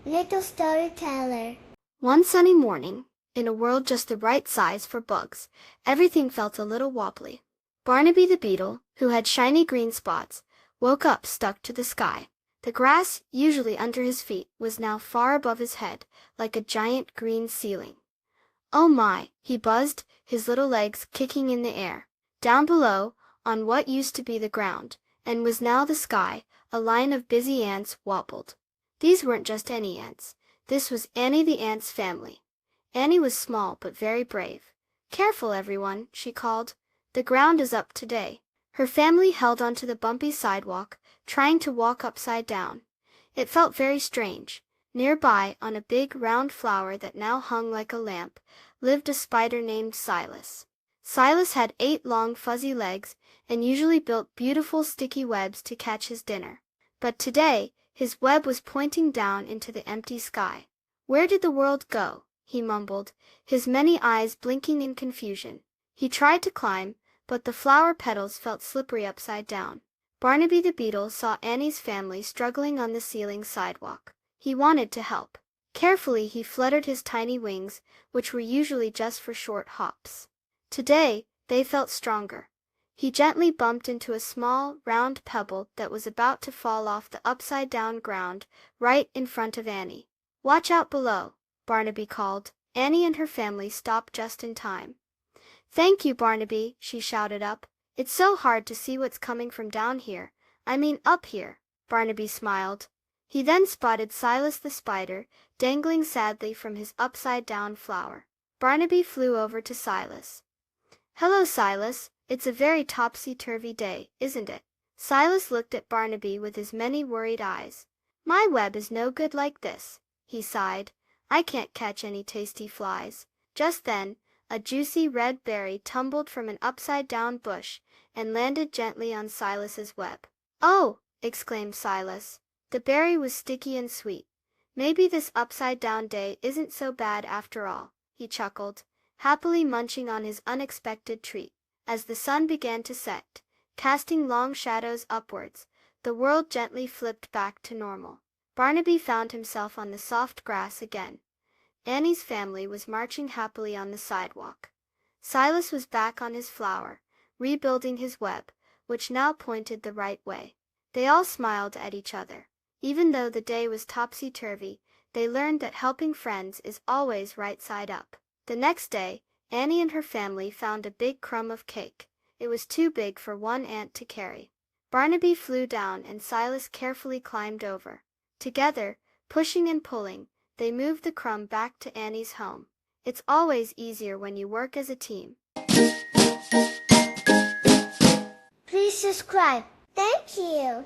Little storyteller. One sunny morning, in a world just the right size for bugs, everything felt a little wobbly. Barnaby the beetle, who had shiny green spots, woke up stuck to the sky. The grass, usually under his feet, was now far above his head, like a giant green ceiling. Oh my, he buzzed, his little legs kicking in the air. Down below, on what used to be the ground, and was now the sky, a line of busy ants wobbled. These weren't just any ants. This was Annie the ant's family. Annie was small but very brave. "Careful, everyone," she called. "The ground is up today." Her family held onto the bumpy sidewalk, trying to walk upside down. It felt very strange. Nearby, on a big round flower that now hung like a lamp, lived a spider named Silas. Silas had 8 long fuzzy legs and usually built beautiful sticky webs to catch his dinner. But today, his web was pointing down into the empty sky. "Where did the world go?" he mumbled, his many eyes blinking in confusion. He tried to climb, but the flower petals felt slippery upside down. Barnaby the beetle saw Annie's family struggling on the ceiling sidewalk. He wanted to help. Carefully he fluttered his tiny wings, which were usually just for short hops. Today, they felt stronger. He gently bumped into a small, round pebble that was about to fall off the upside-down ground right in front of Annie. "Watch out below," Barnaby called. Annie and her family stopped just in time. "Thank you, Barnaby," she shouted up. "It's so hard to see what's coming from down here. I mean up here." Barnaby smiled. He then spotted Silas the spider, dangling sadly from his upside-down flower. Barnaby flew over to Silas. "Hello, Silas. It's a very topsy-turvy day, isn't it?" Silas looked at Barnaby with his many worried eyes. "My web is no good like this," he sighed. "I can't catch any tasty flies." Just then, a juicy red berry tumbled from an upside-down bush and landed gently on Silas's web. "Oh!" exclaimed Silas. The berry was sticky and sweet. "Maybe this upside-down day isn't so bad after all," he chuckled, happily munching on his unexpected treat. As the sun began to set, casting long shadows upwards, the world gently flipped back to normal. Barnaby found himself on the soft grass again. Annie's family was marching happily on the sidewalk. Silas was back on his flower, rebuilding his web, which now pointed the right way. They all smiled at each other. Even though the day was topsy-turvy, they learned that helping friends is always right side up. The next day, Annie and her family found a big crumb of cake. It was too big for one ant to carry. Barnaby flew down and Silas carefully climbed over. Together, pushing and pulling, they moved the crumb back to Annie's home. It's always easier when you work as a team. Please subscribe. Thank you.